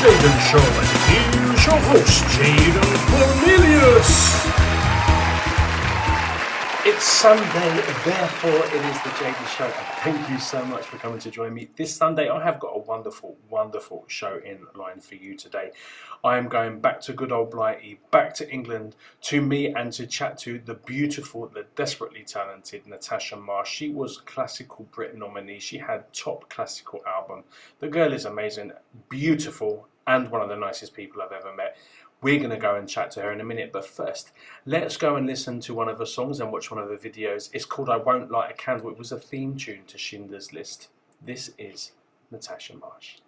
Jaden Show, and here's your host, Jaden Cornelious. It's Sunday, therefore it is the Jaden Show, and thank you so much for coming to join me. This Sunday I have got a wonderful, wonderful show in line for you today. I am going back to good old Blighty, back to England, to meet and to chat to the beautiful, the desperately talented Natasha Marsh. She was Classical Brit Nominee. She had top classical album. The girl is amazing, beautiful, and one of the nicest people I've ever met. We're going to go and chat to her in a minute, but first, let's go and listen to one of her songs and watch one of her videos. It's called I Won't Light a Candle. It was a theme tune to Schindler's List. This is Natasha Marsh.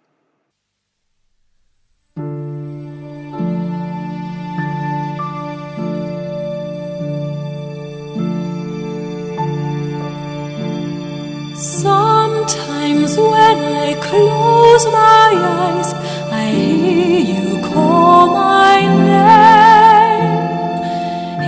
Sometimes when I close my eyes, I hear you call my name.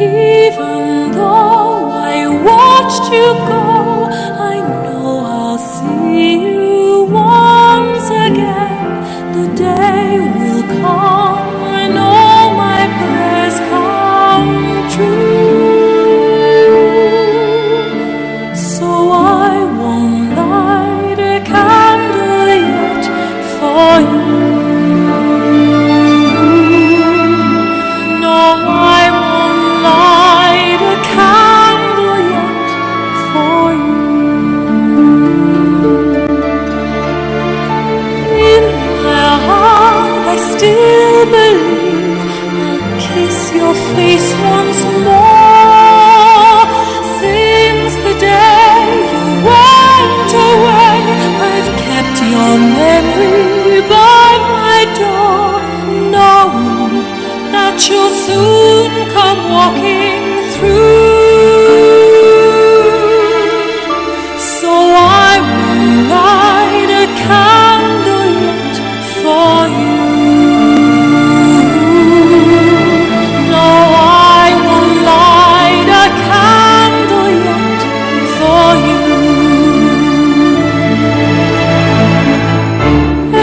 Even though I watched you go, I know I'll see you once again. The day will come when all my prayers come true. So I won't light a candle yet for you. No, I won't light a candle yet for you. In my heart I still believe I'll kiss your face once more. Since the day you went away, I've kept your memory by my door, knowing that you'll soon come walking through. So I won't light a candle yet for you. No, I won't light a candle yet for you.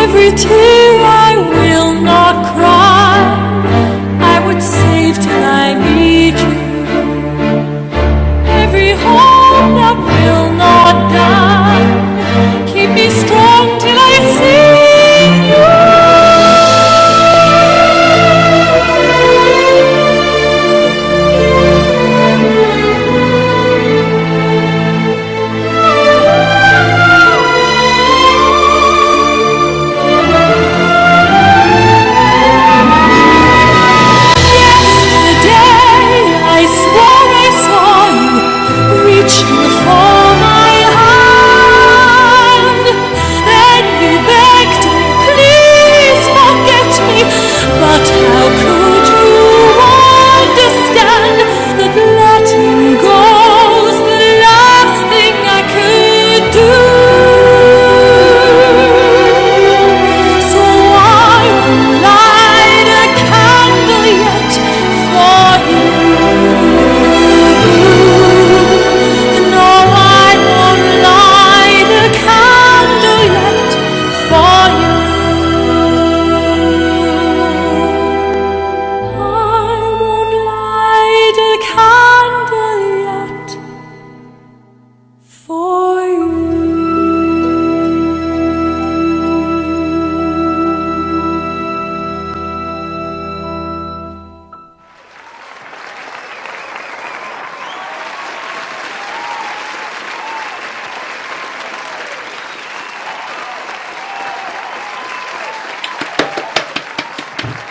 Every tear I will not cry, I would save till I meet you. Every hope that will not die, keep me strong till I see you.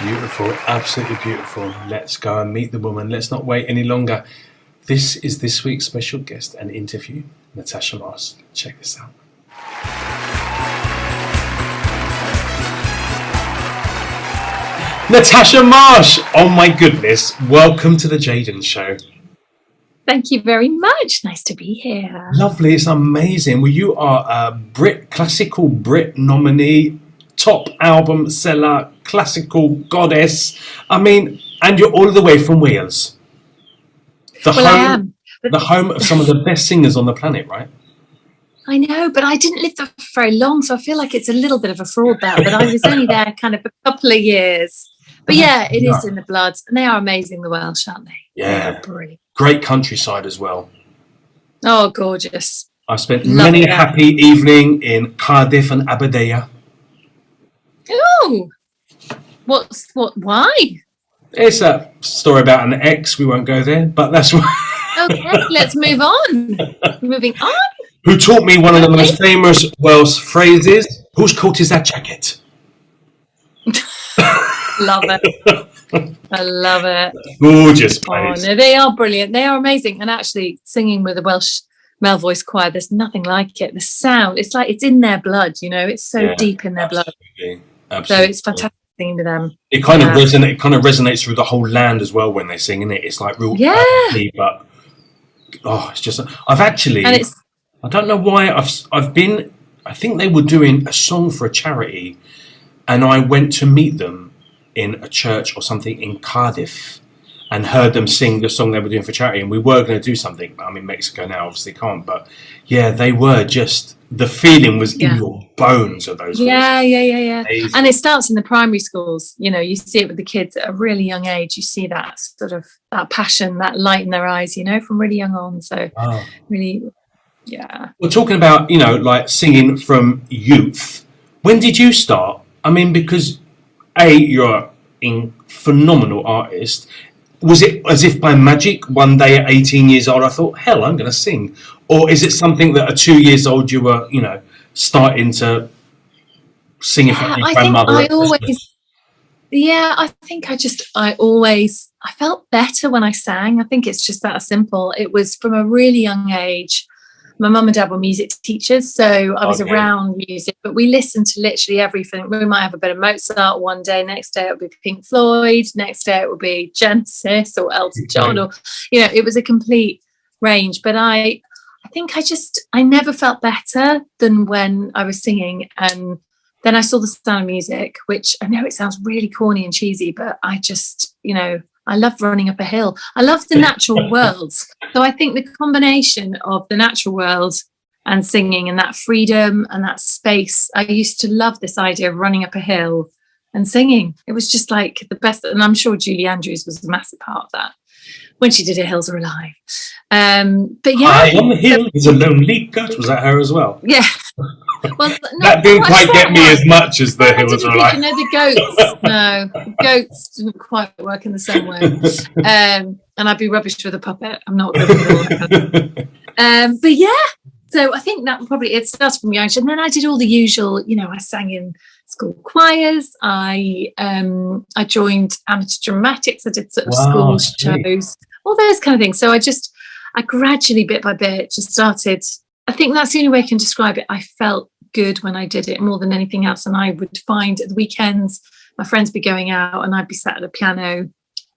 Beautiful, absolutely beautiful. Let's go and meet the woman. Let's not wait any longer. This is this week's special guest and interview, Natasha Marsh. Check this out. Natasha Marsh! Oh my goodness, welcome to the Jaden Show. Thank you very much. Nice to be here. Lovely, it's amazing. Well, you are a Classical Brit Nominee, top album seller, classical goddess. I mean, and you're all the way from Wales. I am. The home of some of the best singers on the planet, right? I know, but I didn't live there for very long, so I feel like it's a little bit of a fraud there. But I was only there kind of a couple of years. But yeah, it is in the blood, and they are amazing, the Welsh, aren't they? Yeah, they are brilliant. Great countryside as well. Oh, gorgeous! I've spent many a happy evening in Cardiff and Aberdeen. Oh, why? It's a story about an ex. We won't go there, but that's why. Okay, let's move on. Moving on. Who taught me one of the most famous Welsh phrases? Whose coat is that jacket? Love it. I love it. Gorgeous place. Oh, no, they are brilliant. They are amazing. And actually, singing with a Welsh male voice choir, there's nothing like it. The sound, it's like it's in their blood, you know, it's so deep in their blood. Absolutely. So it's fantastic singing to them. It kind of resonates through the whole land as well when they sing in it. It's like real happy, but it's just I don't know why I've been. I think they were doing a song for a charity, and I went to meet them in a church or something in Cardiff, and heard them sing the song they were doing for charity. And we were going to do something. I'm in Mexico now, obviously can't. But yeah, they were just. The feeling was in your bones of those. Yeah. And it starts in the primary schools. You know, you see it with the kids at a really young age. You see that sort of that passion, that light in their eyes. You know, from really young on. So really. Yeah. We're talking about, you know, like singing from youth. When did you start? I mean, because you're a phenomenal artist. Was it as if by magic one day at 18 years old I thought, hell, I'm going to sing? Or is it something that at 2 years old you were, you know, starting to sing in front of your grandmother? I felt better when I sang. I think it's just that simple. It was from a really young age. My mum and dad were music teachers, so I was around music, but we listened to literally everything. We might have a bit of Mozart one day, next day it would be Pink Floyd, next day it would be Genesis or Elton John, or, you know, it was a complete range. But I think I never felt better than when I was singing. And then I saw The Sound of Music, which I know it sounds really corny and cheesy, but I just, you know, I love running up a hill. I love the natural worlds. So I think the combination of the natural world and singing and that freedom and that space, I used to love this idea of running up a hill and singing. It was just like the best. And I'm sure Julie Andrews was a massive part of that when she did her Hills Are Alive. But yeah. High on the hill is a lonely goat. Was that her as well? Yeah. Well, that didn't quite get me as much as the Hills Are Alive. You know, the goats. No, the goats didn't quite work in the same way. And I'd be rubbish with a puppet. I'm not good at all. But yeah, so I think that probably it started from young age. And then I did all the usual. You know, I sang in school choirs. I joined amateur dramatics. I did sort of school shows, all those kind of things. So I gradually, bit by bit, just started. I think that's the only way I can describe it. I felt good when I did it more than anything else. And I would find at the weekends, my friends would be going out and I'd be sat at a piano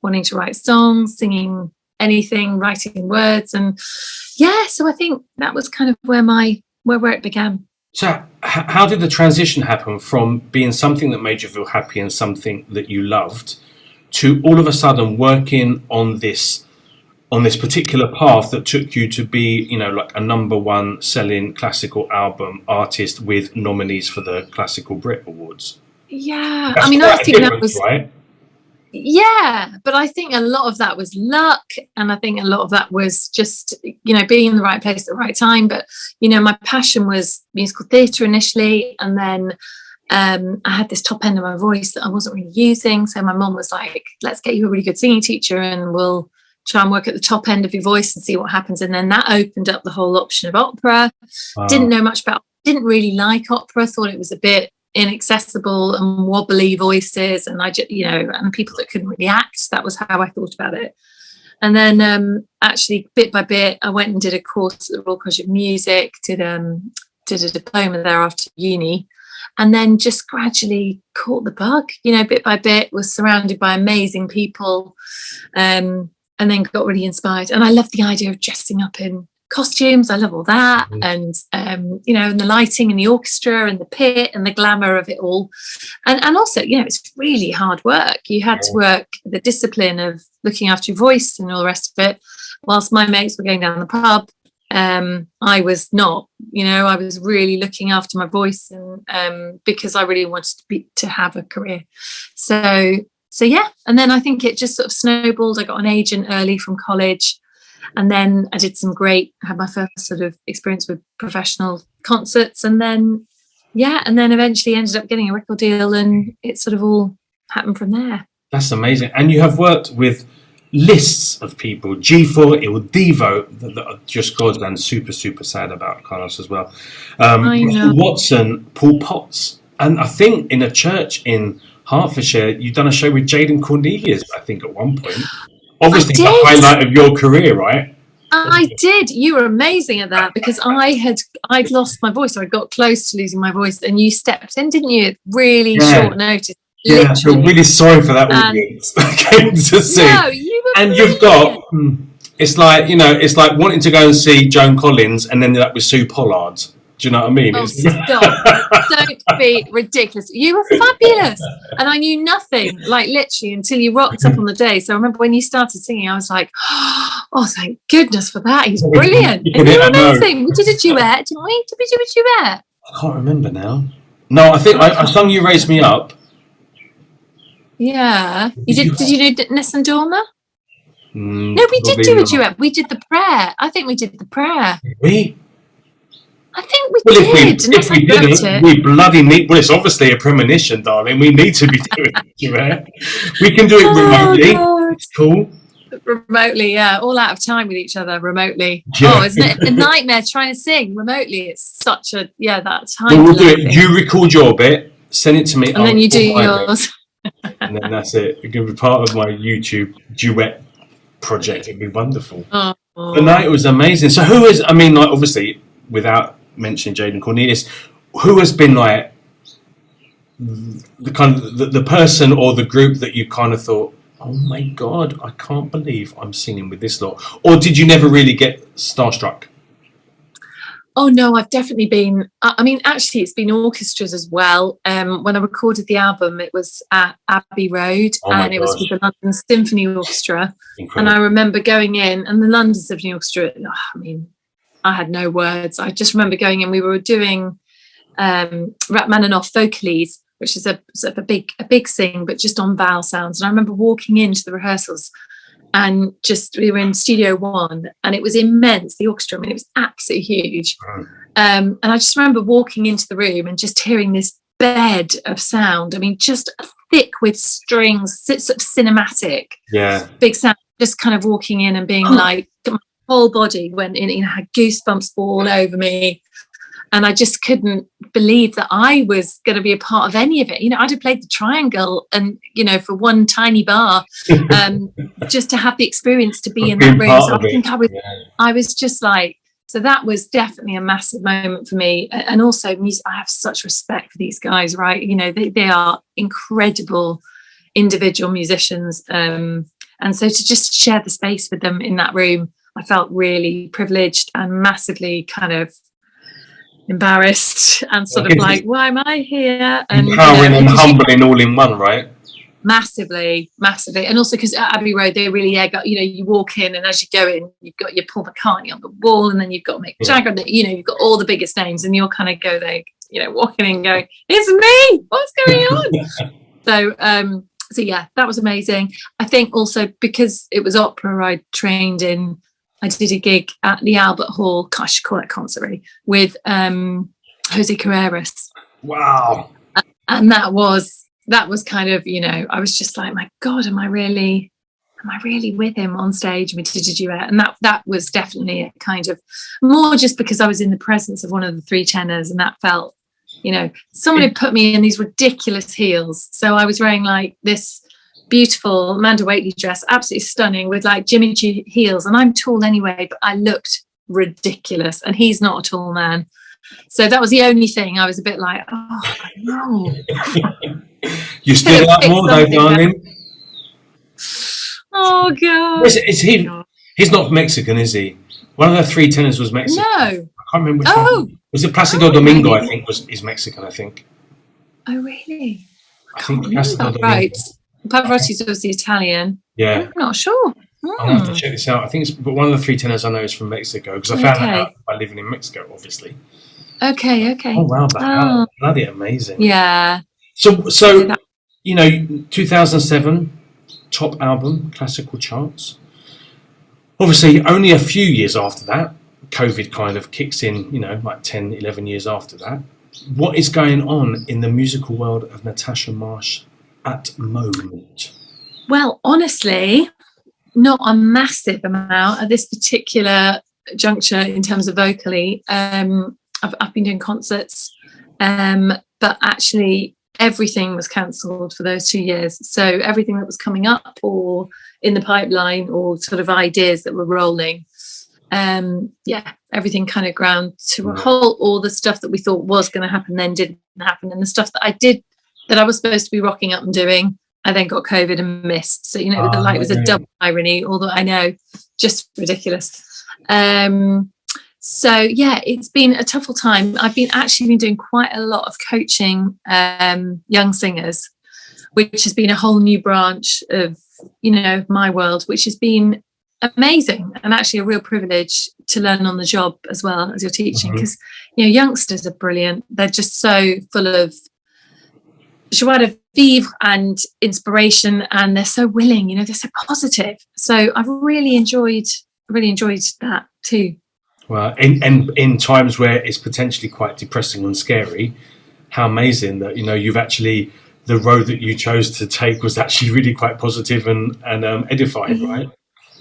wanting to write songs, singing anything, writing words. And yeah, so I think that was kind of where it began. So how did the transition happen from being something that made you feel happy and something that you loved to all of a sudden working on this particular path that took you to be, you know, like a #1 selling classical album artist with nominees for the Classical Brit Awards? Yeah. That's, I mean, I think that was right. Yeah, but I think a lot of that was luck, and I think a lot of that was just, you know, being in the right place at the right time. But, you know, my passion was musical theatre initially, and then I had this top end of my voice that I wasn't really using. So my mum was like, let's get you a really good singing teacher and we'll try and work at the top end of your voice and see what happens. And then that opened up the whole option of opera. Wow. Didn't know much about, didn't really like opera, thought it was a bit inaccessible and wobbly voices, and I just, you know, and people that couldn't really act. That was how I thought about it. And then actually bit by bit I went and did a course at the Royal College of Music, did a diploma there after uni, and then just gradually caught the bug, you know, bit by bit, was surrounded by amazing people, and then got really inspired. And I love the idea of dressing up in costumes. I love all that. And you know, and the lighting and the orchestra and the pit and the glamour of it all. And also, you know, it's really hard work. You had to work the discipline of looking after your voice and all the rest of it, whilst my mates were going down the pub I was not, I was really looking after my voice, and because I really wanted to have a career. So yeah, and then I think it just sort of snowballed. I got an agent early from college, and then I did had my first sort of experience with professional concerts, and then eventually ended up getting a record deal, and it sort of all happened from there. That's amazing. And you have worked with lists of people, G4, Divo, that are just gods, and super, super sad about Carlos as well. Watson, Paul Potts, and I think in a church in Hertfordshire, you've done a show with Jaden Cornelious, I think, at one point. Obviously, the highlight of your career, right? I did. You were amazing at that, because I'd lost my voice. I got close to losing my voice, and you stepped in, didn't you? Really short notice. Yeah, I feel really sorry for that audience that came to see. No, you were and you've got, it's like, it's like wanting to go and see Joan Collins and then up with Sue Pollard. Do you know what I mean? Oh, stop. Don't be ridiculous. You were fabulous. And I knew nothing, like literally, until you rocked up on the day. So I remember when you started singing, I was like, oh, thank goodness for that. He's brilliant. And you were amazing. We did a duet, didn't we? Did we do a duet? I can't remember now. No, I think I sung You Raise Me Up. Yeah. Did you do Nessun Dorma? No, we did do a duet. We did the prayer. I think we did the prayer. We? I think we did. If we didn't, we bloody need. Well, it's obviously a premonition, darling. We need to be doing a duet. We can do it remotely. God. It's cool. Remotely, yeah. All out of time with each other remotely. Yeah. Oh, isn't it a nightmare trying to sing remotely? It's such a, that time. Well, we'll do it. You record your bit, send it to me. And then you do yours. And then that's it. It can be part of my YouTube duet project. It'd be wonderful. Oh. The night was amazing. So who is, obviously, without mentioning Jaden Cornelius, who has been like the kind of the person or the group that you kind of thought, oh my God, I can't believe I'm singing with this lot? Or did you never really get starstruck? Oh no, I've definitely been. Actually, it's been orchestras as well. When I recorded the album, it was at Abbey Road, and it was with the London Symphony Orchestra. Incredible. And I remember going in, and the London Symphony Orchestra. I had no words. I just remember going in. We were doing Rachmaninoff Vocalese, which is a sort of a big sing, but just on vowel sounds. And I remember walking into the rehearsals. And we were in Studio One, and it was immense, the orchestra. It was absolutely huge. And I just remember walking into the room and just hearing this bed of sound. Just thick with strings, sort of cinematic, big sound. Just kind of walking in and being like, my whole body went in, had goosebumps all over me. And I just couldn't believe that I was going to be a part of any of it. I'd have played the triangle and, for one tiny bar, just to have the experience to be in that room. So I think I was just like, so that was definitely a massive moment for me. And also music, I have such respect for these guys, right? They are incredible individual musicians. And so to just share the space with them in that room, I felt really privileged and massively kind of embarrassed and sort of like, why am I here? And empowering and humbling all in one, right? Massively. And also because at Abbey Road, they really got, you walk in, and as you go in, you've got your Paul McCartney on the wall, and then you've got Mick Jagger, you've got all the biggest names, and you'll kind of go there, walking in going, it's me, what's going on? So yeah, that was amazing. I think also because it was opera I trained in, I did a gig at the Albert Hall, I should call it concert really, with Jose Carreras. Wow. And that was kind of, I was just like, my God, am I really with him on stage? We did a duet. And that was definitely a kind of more just because I was in the presence of one of the three tenors, and that felt, someone had put me in these ridiculous heels. So I was wearing like this beautiful Amanda Waitley dress, absolutely stunning, with like Jimmy Choo heels, and I'm tall anyway, but I looked ridiculous, and he's not a tall man. So that was the only thing I was a bit like, oh no. You still like more though, darling? Oh God. Is he? He's not Mexican, is he? One of the three tenors was Mexican. No. I can't remember which one. Was it Placido Domingo? I think is Mexican. I think. Oh really? I think Placido Domingo. Right. Pavarotti's obviously Italian. Yeah. I'm not sure. I'll have to check this out. I think it's, but one of the three tenors I know is from Mexico, because I found that out by living in Mexico, obviously. Okay. Oh wow, that bloody amazing. Yeah. So you know, 2007 top album, classical charts. Obviously, only a few years after that, COVID kind of kicks in, you know, like 10, 11 years after that. What is going on in the musical world of Natasha Marsh at the moment? Well, honestly, not a massive amount at this particular juncture in terms of vocally. I've been doing concerts, but actually everything was cancelled for those 2 years. So everything that was coming up or in the pipeline or sort of ideas that were rolling, everything kind of ground to a halt. All the stuff that we thought was going to happen then didn't happen, and the stuff that I did, that I was supposed to be rocking up and doing, I then got COVID and missed. So, you know, it was a double irony, although I know, just ridiculous. So yeah, it's been a tough time. I've been doing quite a lot of coaching young singers, which has been a whole new branch of, you know, my world, which has been amazing and actually a real privilege to learn on the job as well as you're teaching, because you know, youngsters are brilliant. They're just so full of joie de vivre and inspiration, and they're so willing, you know, they're so positive. So I've really enjoyed that too. Well, and in times where it's potentially quite depressing and scary, how amazing that, you know, you've actually, the road that you chose to take was actually really quite positive and edifying, right?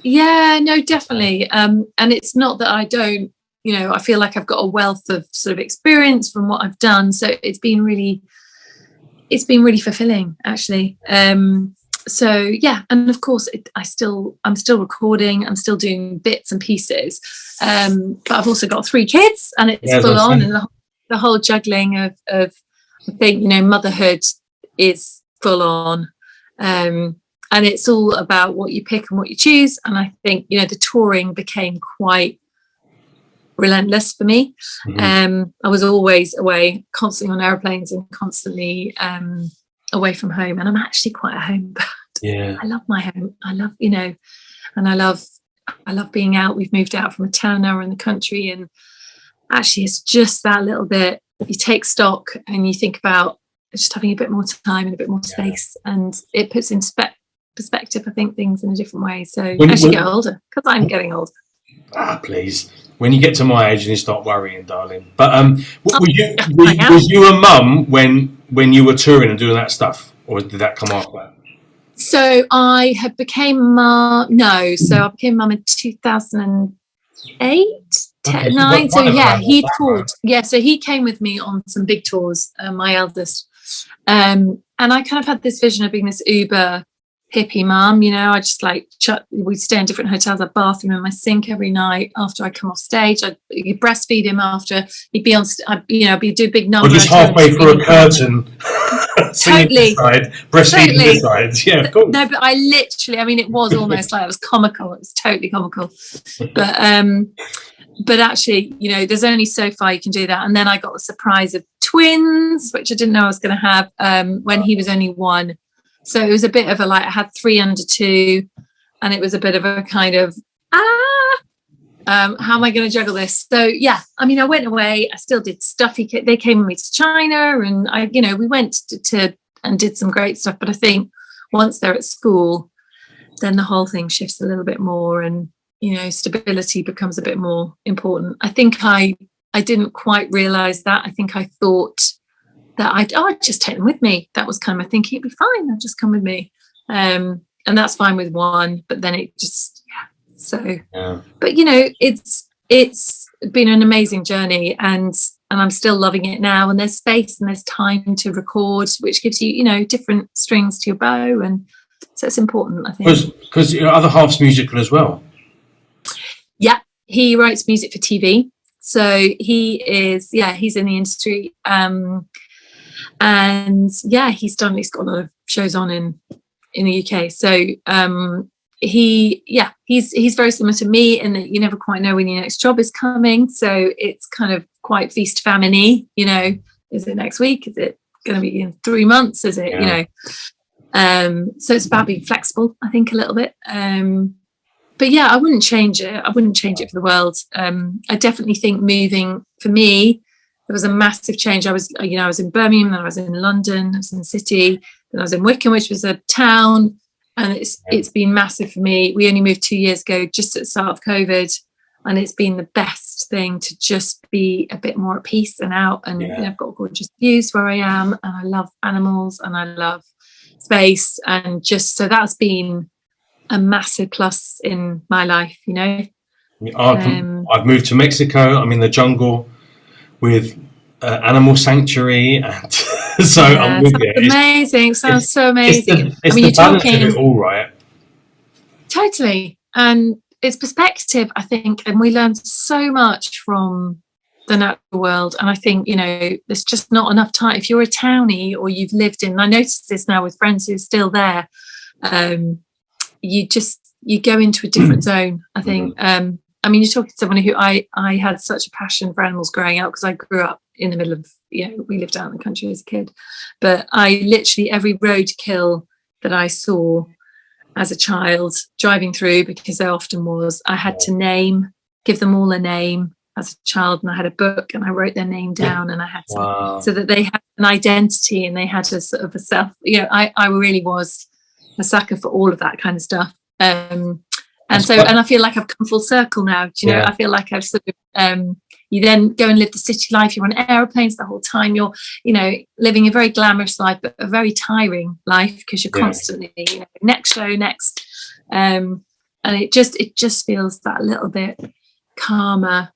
Yeah, no, definitely. And it's not that I don't, you know, I feel like I've got a wealth of sort of experience from what I've done. So it's been really fulfilling, actually. So yeah, and of course I'm still recording, I'm still doing bits and pieces, but I've also got 3 kids, and it's full on, and the whole juggling of I think, you know, motherhood is full on, and it's all about what you pick and what you choose. And I think, you know, the touring became quite relentless for me. I was always away, constantly on airplanes and constantly away from home, and I'm actually quite a home bird. Yeah, I love my home. I love, you know, and I love being out. We've moved out from a town, now we're in the country, and actually it's just that little bit, you take stock and you think about just having a bit more time and a bit more space, and it puts in perspective, I think, things in a different way. So as you get older, because I'm getting older. Please, when you get to my age and you start worrying, darling. But was you a mum when you were touring and doing that stuff, or did that come after? So I had became mum. No, so I became mum in 2008, 9. So yeah, he toured. Yeah, so he came with me on some big tours. My eldest, and I kind of had this vision of being this uber hippie mum, you know. I just like we'd stay in different hotels, a bathroom in my sink every night after I come off stage. I'd breastfeed him after he'd be on, you know, do a big number. Or just halfway through a curtain, totally breastfeeding this side. Yeah, of course. No, but I literally, I mean, it was almost like, it was comical. It was totally comical. But actually, you know, there's only so far you can do that. And then I got the surprise of twins, which I didn't know I was going to have, when he was only 1. So it was a bit of a, like, I had 3 under 2, and it was a bit of a kind of, how am I going to juggle this? So yeah, I mean, I went away, I still did stuff. They came with me to China, and you know, we went to and did some great stuff. But I think once they're at school, then the whole thing shifts a little bit more, and, you know, stability becomes a bit more important. I think I didn't quite realise that. I think I thought that I'd just take them with me. That was kind of my thinking. It'd be fine, they'll just come with me. And that's fine with 1, but then it just, but you know, it's been an amazing journey, and I'm still loving it now, and there's space and there's time to record, which gives you, you know, different strings to your bow, and so it's important, I think. Because your other half's musical as well. Yeah, he writes music for TV, so he's in the industry, and yeah, he's got a lot of shows on in the UK. So he's very similar to me in that you never quite know when your next job is coming. So it's kind of quite feast famine, you know. Is it next week? Is it going to be in 3 months? Is it, you know? So it's about being flexible, I think, a little bit. but yeah, I wouldn't change it. I wouldn't change it for the world. I definitely think moving for me, there was a massive change. I was in Birmingham, then I was in London, I was in the city, then I was in Wickham, which was a town, and it's been massive for me. We only moved 2 years ago, just at the start of COVID, and it's been the best thing to just be a bit more at peace and out. And I've got gorgeous views where I am, and I love animals, and I love space, and just so that's been a massive plus in my life. I've moved to Mexico. I'm in the jungle with animal sanctuary, and so I'm with you. Amazing. It sounds so amazing. It's the balance of it all, right? Totally. And it's perspective, I think, and we learn so much from the natural world. And I think, there's just not enough time. If you're a townie or you've lived in, and I notice this now with friends who are still there, you go into a different zone, I think. You're talking to someone who I had such a passion for animals growing up, because I grew up in the middle of, we lived out in the country as a kid. But I literally, every roadkill that I saw as a child driving through, because there often was, I had to give them all a name as a child, and I had a book and I wrote their name down, and I had to, so that they had an identity and they had a sort of a self. I really was a sucker for all of that kind of stuff. And I feel like I've come full circle now. I feel like I've sort of, you then go and live the city life. You're on aeroplanes the whole time. You're, living a very glamorous life, but a very tiring life, because you're constantly, next show, next. And it just feels that little bit calmer.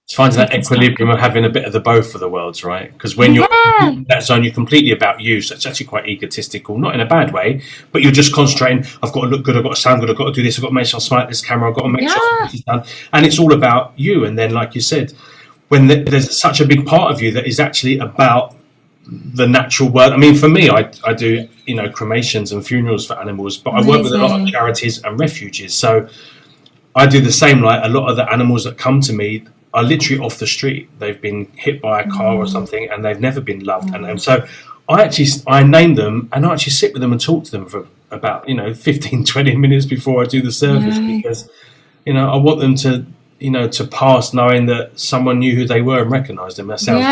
It's finding that equilibrium of having a bit of the both of the worlds, right? Because when you're in that zone, you're completely about you. So it's actually quite egotistical, not in a bad way, but you're just concentrating. I've got to look good. I've got to sound good. I've got to do this. I've got to make sure I smile at this camera. I've got to make sure this is done. And it's all about you. And then, like you said, when there's such a big part of you that is actually about the natural world. I mean, for me, I do, cremations and funerals for animals, but I work with a lot of charities and refuges. So I do the same. Like, a lot of the animals that come to me are literally off the street. They've been hit by a car or something, and they've never been loved. And so I name them, and I actually sit with them and talk to them for about 15, 20 minutes before I do the service, because I want them to to pass knowing that someone knew who they were and recognised them. That sounds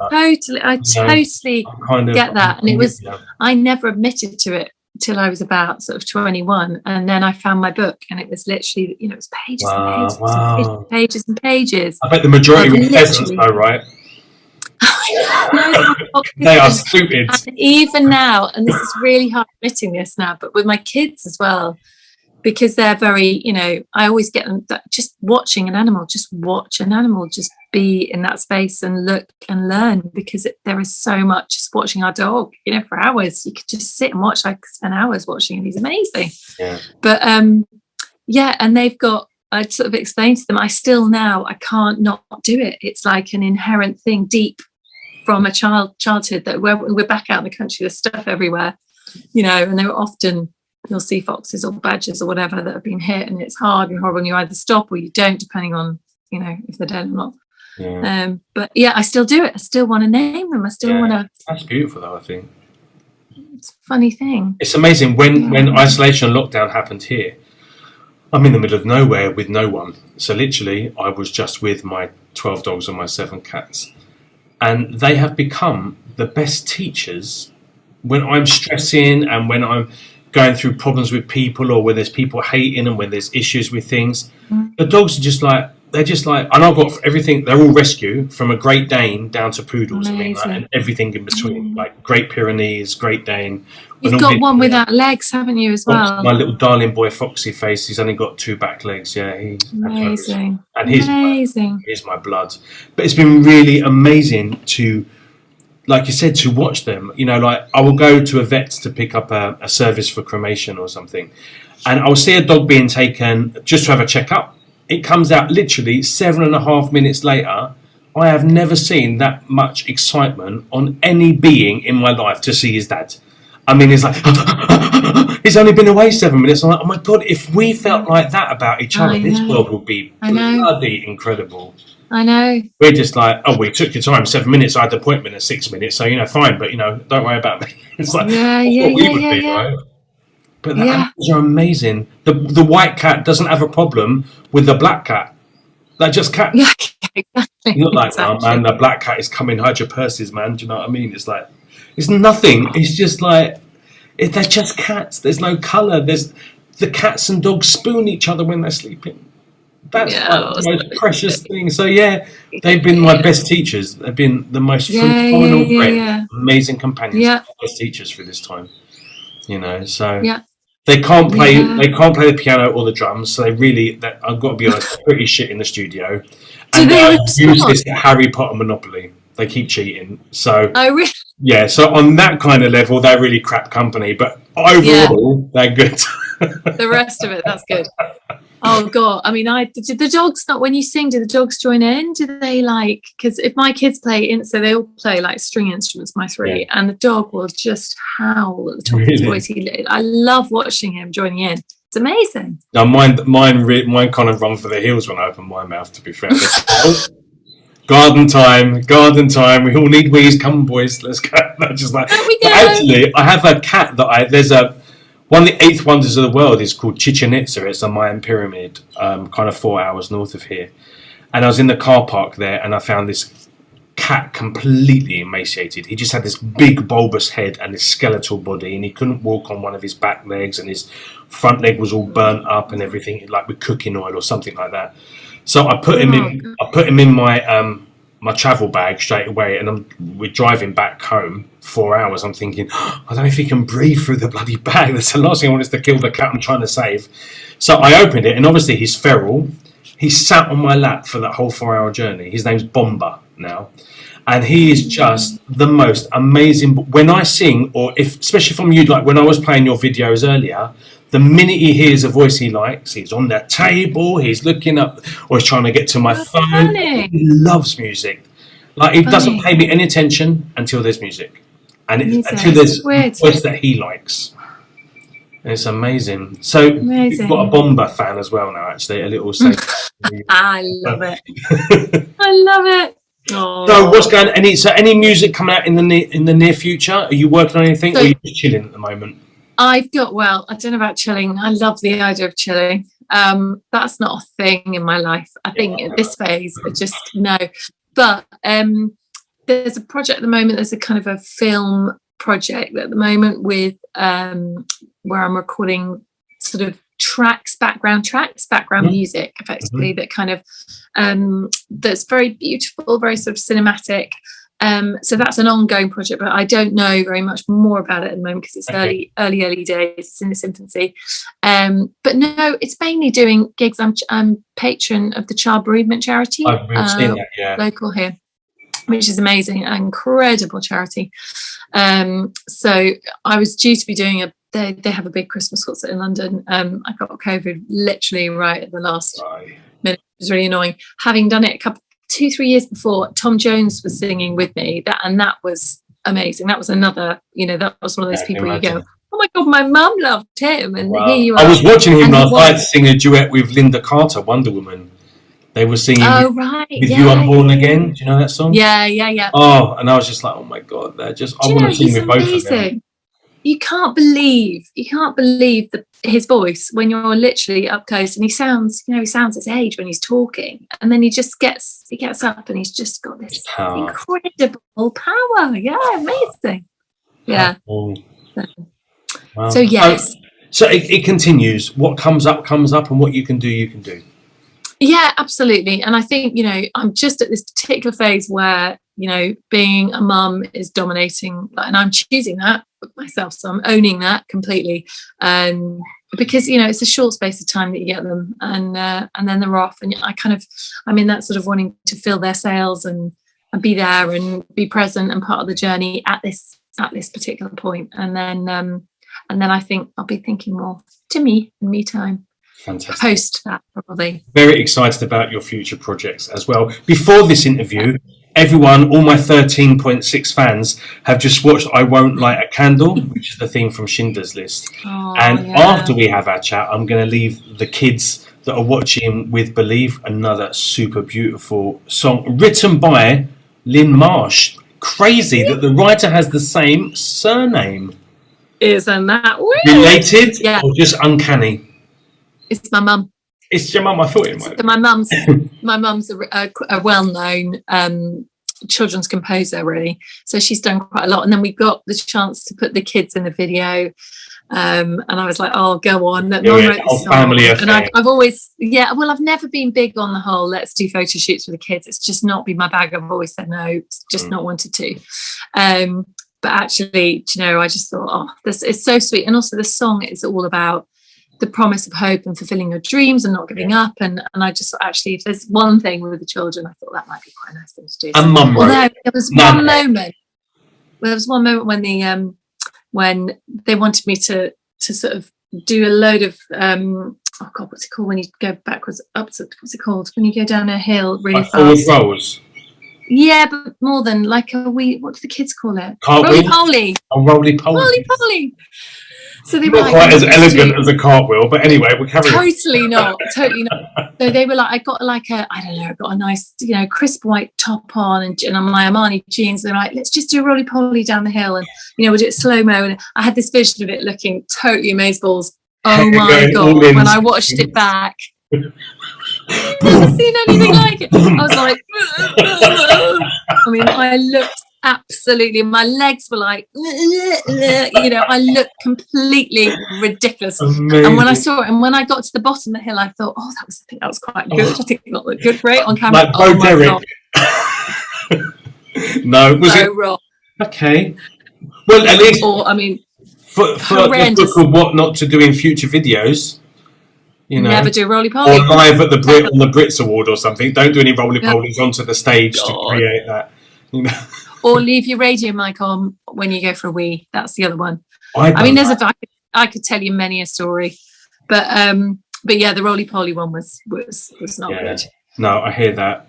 totally. I totally get that. And it was I never admitted to it till I was about sort of 21, and then I found my book, and it was literally it was pages and pages and pages and pages. I bet the majority were peasants though, right? They are stupid. And even now, and this is really hard admitting this now, but with my kids as well, because they're very, I always get them that just watching an animal, just watch an animal, just be in that space and look and learn, because there is so much. Just watching our dog, for hours, you could just sit and watch. I could spend hours watching, and he's amazing. But and they've got, I sort of explained to them, I can't not do it. It's like an inherent thing deep from a childhood, that we're back out in the country, there's stuff everywhere, and they were often, you'll see foxes or badgers or whatever that have been hit, and it's hard and horrible, and you either stop or you don't, depending on if they're dead or not. But I still do it. I still want to name them. I still want to. That's beautiful though, I think. It's a funny thing. It's amazing when isolation and lockdown happened here. I'm in the middle of nowhere with no one, so literally I was just with my 12 dogs and my 7 cats, and they have become the best teachers when I'm stressing and when I'm going through problems with people, or when there's people hating and when there's issues with things. The dogs are just like, and I've got everything. They're all rescue, from a Great Dane down to poodles. And everything in between, like Great Pyrenees, Great Dane. You've got one without legs, haven't you, as well? My little darling boy, Foxy Face. He's only got 2 back legs. Yeah, he's amazing. And he's my blood. But it's been really amazing to, like you said, to watch them. Like, I will go to a vet to pick up a service for cremation or something, and I will see a dog being taken just to have a checkup. It comes out literally 7.5 minutes later. I have never seen that much excitement on any being in my life to see his dad. I mean, it's like, he's only been away 7 minutes. I'm like, oh my God, if we felt like that about each other, this world would be bloody incredible. I know. We're just like, oh, we took your time, 7 minutes. I had the appointment at 6 minutes, so fine. But don't worry about me. It's like, what we would be, right? But the animals are amazing. The white cat doesn't have a problem with the black cat. They're just cats. Yeah, exactly. You're not like, oh man, the black cat is coming, hide your purses, man. Do you know what I mean? It's like, it's nothing. It's just like, they're just cats. There's no colour. There's the cats and dogs spoon each other when they're sleeping. That's like the most precious thing. So yeah, they've been my best teachers. They've been the most phenomenal friends, amazing companions, best teachers through this time. You know, so they can't play. They can't play the piano or the drums. So I've got to be honest, they're pretty shit in the studio. And they use this Harry Potter Monopoly. They keep cheating. So yeah, so on that kind of level, they're really crap company. But overall, they're good. The rest of it, that's good. Oh God! I mean, did the dogs not? When you sing, do the dogs join in? Do they like? Because if my kids play, so they all play like string instruments. My three, and the dog will just howl at the top of his voice. I love watching him joining in. It's amazing. Now mine kind of run for the hills when I open my mouth. To be fair, garden time. We all need wheeze. Come on, boys, let's go. Just like actually, I have a cat that one of the 8th wonders of the world is called Chichen Itza. It's a Mayan pyramid, kind of 4 hours north of here. And I was in the car park there, and I found this cat completely emaciated. He just had this big bulbous head and this skeletal body, and he couldn't walk on one of his back legs, and his front leg was all burnt up and everything, like with cooking oil or something like that. So I put him in my travel bag straight away, and we're driving back home 4 hours. I'm thinking, I don't know if he can breathe through the bloody bag. That's the last thing I want is to kill the cat I'm trying to save. So I opened it, and obviously he's feral. He sat on my lap for that whole 4 hour journey. His name's Bomba now, and he is just the most amazing. When I sing, or especially from you, like when I was playing your videos earlier, the minute he hears a voice he likes, he's on the table, he's looking up, or he's trying to get to my phone. Funny. He loves music. Like, he doesn't pay me any attention until there's music. And until there's a voice that he likes. And it's amazing. So you've got a Bomba fan as well now, actually. A little I love it. I love it. Oh. So what's going on? Any music coming out in the near future? Are you working on anything, or are you just chilling at the moment? I don't know about chilling. I love the idea of chilling. That's not a thing in my life. I think at this phase, I just no. But there's a project at the moment. There's a kind of a film project at the moment with where I'm recording sort of background music, effectively, that kind of that's very beautiful, very sort of cinematic. So that's an ongoing project, but I don't know very much more about it at the moment because it's early days. It's in its infancy. But no, it's mainly doing gigs. I'm patron of the Child Bereavement Charity, seen that, local here, which is amazing, an incredible charity. So I was due to be doing they have a big Christmas concert in London. I got COVID literally right at the last minute. It was really annoying. Having done it 2-3 years before, Tom Jones was singing with me, that was amazing. That was another, that was one of those people you go, oh my God, my mum loved him, and here you are. I was watching him last night sing a duet with Linda Carter, Wonder Woman. They were singing with You Are Born Again. Do you know that song? Yeah. Oh, and I was just like, oh my God, I want to sing with both of them. You can't believe his voice when you're literally up close, and he sounds his age when he's talking, and then he gets up and he's just got this incredible power. Yeah, amazing. Yeah. Wow. So yes. So it continues. What comes up, and what you can do. Yeah, absolutely. And I think, I'm just at this particular phase where, being a mum is dominating, and I'm choosing that myself. So I'm owning that completely. Because, it's a short space of time that you get them, and then they're off. And I'm in that sort of wanting to fill their sails and be there and be present and part of the journey at this particular point. And then I think I'll be thinking more to me and me time. Fantastic. Post that, probably. Very excited about your future projects as well. Before this interview, all my 13.6 fans have just watched I Won't Light a Candle, which is the theme from Schindler's List. After we have our chat, I'm going to leave the kids that are watching with Believe, another super beautiful song written by Lynn Marsh. Crazy that the writer has the same surname. Isn't that weird? Related Yeah. or just uncanny? It's my mum. It's your mum. I thought it might be. My mum's a well-known children's composer, really. So she's done quite a lot. And then we got the chance to put the kids in the video. And I was like, oh, go on. Mum wrote the song. Family and I've always, I've never been big on the whole let's do photo shoots with the kids. It's just not been my bag. I've always said no, it's just not wanted to. But actually, I just thought, oh, this is so sweet. And also the song is all about the promise of hope and fulfilling your dreams and not giving up. And I just thought, actually, if there's one thing with the children, I thought that might be quite a nice thing to do. And Mum wrote. Although there was one moment. Well, there was one moment when they wanted me to sort of do a load of what's it called when you go backwards up to, what's it called when you go down a hill really fast? Forward rolls. Yeah, but more than like what do the kids call it? Cartwheel. Roly-poly. A roly-poly. Roly-poly. So they Not were like, quite as elegant as a cartwheel, but anyway, we're carrying on. Totally not. So they were like, I got a nice, crisp white top on and my Armani jeans. They're like, let's just do a roly-poly down the hill and, we'll do it slow-mo. And I had this vision of it looking totally amazeballs. Oh my God, when I watched it back. I've never seen anything like it. I was like, I looked absolutely, my legs were like, I looked completely ridiculous. Amazing. And when I saw it, and when I got to the bottom of the hill, I thought, oh, I think that was quite good. I think it looked good, great on camera. Like Bo Derek. No, was it? Wrong. Okay. Well, at least. Or, for the book of what not to do in future videos. Never do roly-poly. Or live at on the Brits Award or something. Don't do any roly-polies onto the stage to create that. Or leave your radio mic on when you go for a wee. That's the other one. I could tell you many a story, but yeah, the roly-poly one was not good. No, I hear that.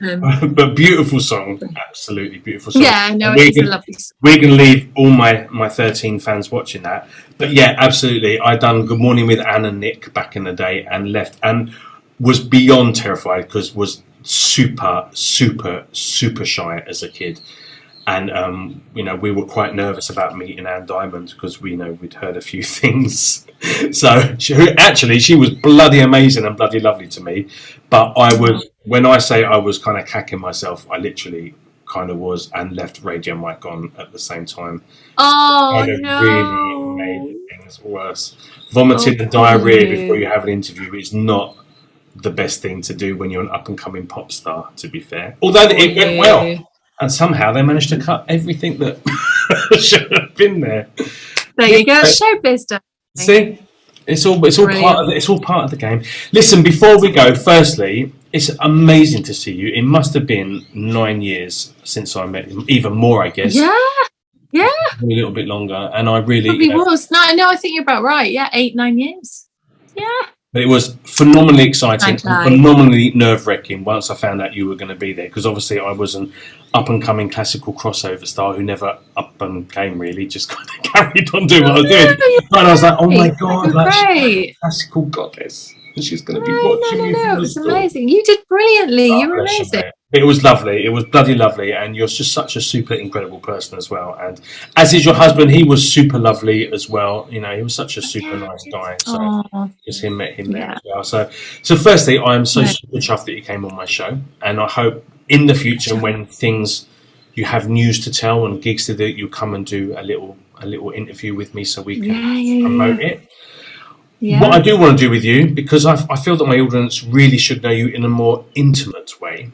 But beautiful song, absolutely beautiful song. Yeah, no, it's a lovely song. We can leave all my 13 fans watching that. But yeah, absolutely. I done Good Morning with Anne and Nick back in the day and left and was beyond terrified because was super, super, super shy as a kid. And, we were quite nervous about meeting Anne Diamond because we'd heard a few things. So she was bloody amazing and bloody lovely to me. But when I say I was kind of cacking myself, I literally kind of was and left radio mic on at the same time. Oh, no. Really made things worse. Vomiting and diarrhea before you have an interview is not the best thing to do when you're an up-and-coming pop star, to be fair. Although it went well. And somehow they managed to cut everything that should have been there. There you go, showbiz. See, it's all part of the game. Listen, before we go, firstly, it's amazing to see you. It must have been 9 years since I met you, even more, I guess. Yeah. A little bit longer, and I really probably was. No, I think you're about right. Yeah, 8-9 years. Yeah. But it was phenomenally exciting, and phenomenally nerve-wracking once I found out you were going to be there, because obviously I was an up-and-coming classical crossover star who never up and came, really, just kind of carried on doing what I was doing. And I was like, oh my God, she's a classical goddess. And she's going to be watching me. No, it was amazing. You did brilliantly. You were amazing. It was lovely. It was bloody lovely. And you're just such a super incredible person as well. And as is your husband, he was super lovely as well. He was such a super nice guy. So just met him there as well. So firstly, I'm so super chuffed that you came on my show. And I hope in the future when you have news to tell and gigs to do, you come and do a little interview with me so we can promote it. Yeah. What I do want to do with you, because I feel that my audience really should know you in a more intimate way,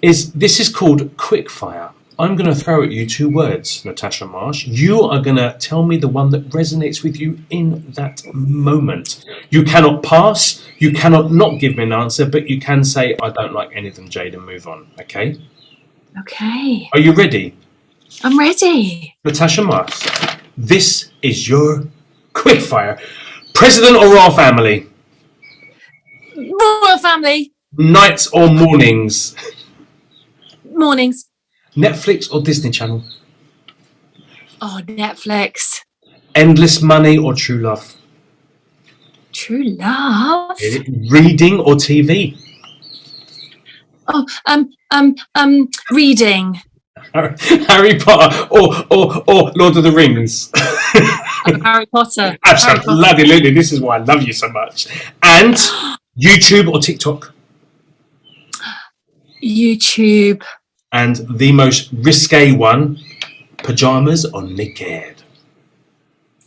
this is called Quickfire. I'm going to throw at you 2 words, Natasha Marsh. You are going to tell me the one that resonates with you in that moment. You cannot pass, you cannot not give me an answer, but you can say, I don't like any of them, Jaden, move on, okay? Okay. Are you ready? I'm ready. Natasha Marsh, this is your Quickfire. President or royal family? Royal family. Nights or mornings? Mornings. Netflix or Disney Channel? Oh, Netflix. Endless money or true love? True love. Reading or TV? Oh, reading. Harry Potter or Lord of the Rings? Harry Potter. Absolutely. This is why I love you so much. And YouTube or TikTok? YouTube. And the most risque one, pajamas or naked?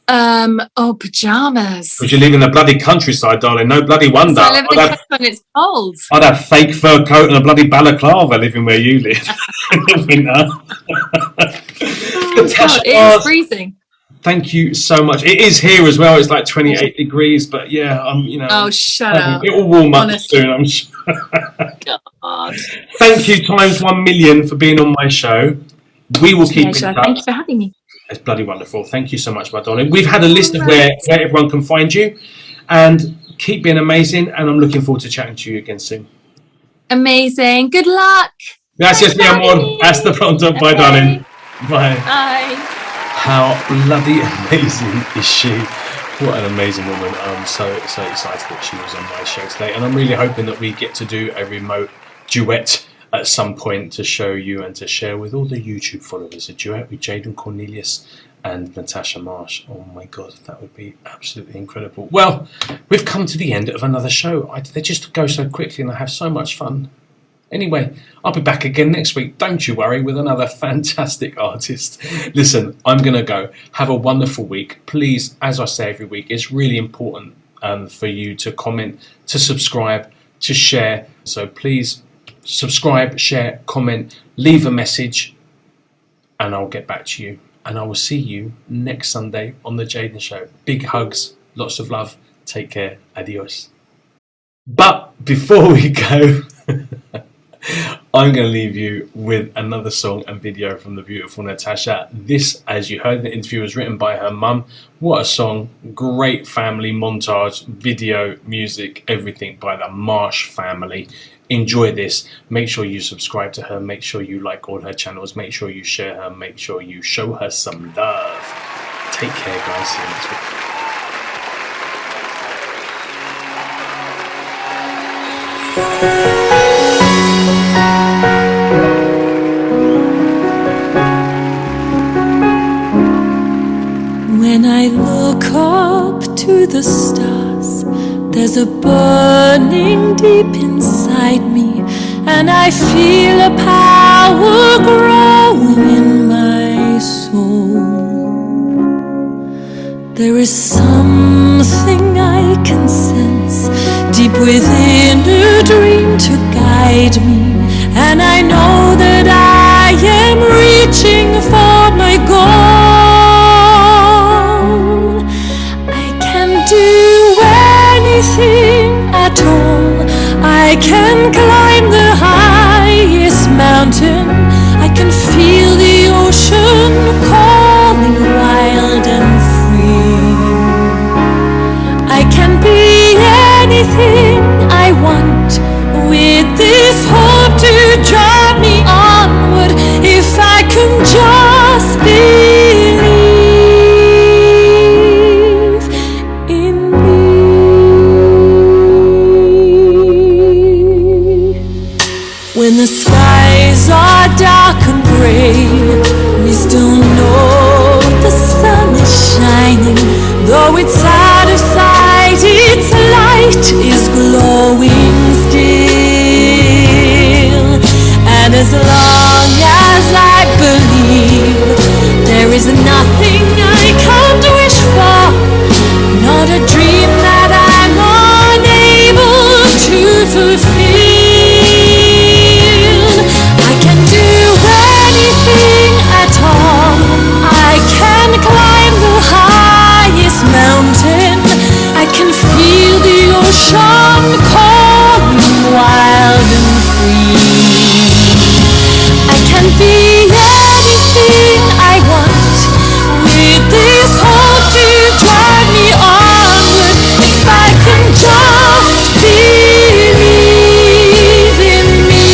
Pajamas. Because you live in the bloody countryside, darling. No bloody wonder. I live in the country when it's cold. I'd have fake fur coat and a bloody balaclava living where you live in the winter. Natasha, it is freezing. Thank you so much. It is here as well. It's like 28 degrees, but yeah, Oh, shut up. It will warm up Honestly. soon, I'm sure. God. Thank you times 1 million for being on my show. We will keep in touch. Thank you for having me. It's bloody wonderful. Thank you so much, my darling. We've had a list of where everyone can find you, and keep being amazing. And I'm looking forward to chatting to you again soon. Amazing. Good luck. Gracias, mi amor. Hasta pronto. Bye, darling. Bye. Bye. How bloody amazing is she? What an amazing woman. I'm so excited that she was on my show today. And I'm really hoping that we get to do a remote duet at some point to show you and to share with all the YouTube followers, a duet with Jaden, Cornelius and Natasha Marsh. Oh my God, that would be absolutely incredible. Well, we've come to the end of another show. They just go so quickly and I have so much fun. Anyway, I'll be back again next week, don't you worry, with another fantastic artist. Listen, I'm going to go. Have a wonderful week. Please, as I say every week, it's really important for you to comment, to subscribe, to share. So please subscribe, share, comment, leave a message, and I'll get back to you. And I will see you next Sunday on The Jaden Show. Big hugs, lots of love. Take care. Adios. But before we go, I'm going to leave you with another song and video from the beautiful Natasha. This, as you heard in the interview, was written by her mum. What a song. Great family montage, video, music, everything by the Marsh family. Enjoy this. Make sure you subscribe to her. Make sure you like all her channels. Make sure you share her. Make sure you show her some love. Take care, guys. See you next week. When I look up to the stars, there's a burning deep inside me, and I feel a power growing in my soul. There is something I can sense deep within a dream to guide me, and I know that I am reaching for my goal. I can do anything at all. I can climb the highest mountain. I can feel the ocean calling wild and free. I can be anything I want, with this hope to drive me onward, if I can just believe in me. When the skies are dark and grey, we still know the sun is shining. Though it's out of sight, its light is glowing still. And as long as I believe, there is nothing I can't wish for, not a dream that I'm unable to fulfill. I can do anything at all. I can climb the highest mountain. I can feel the ocean calling wild and free. I can be anything I want, with this hope to drive me onward, if I can just believe in me.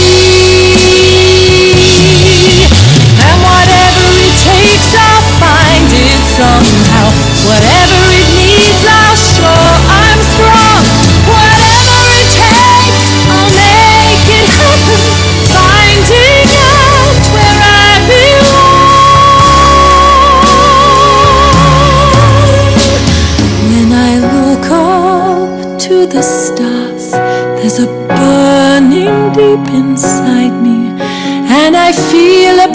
And whatever it takes, I'll find it somehow. Whatever it needs, I'll show I'm strong. Whatever it takes, I'll make it happen. Finding out where I belong. inside me, and I feel a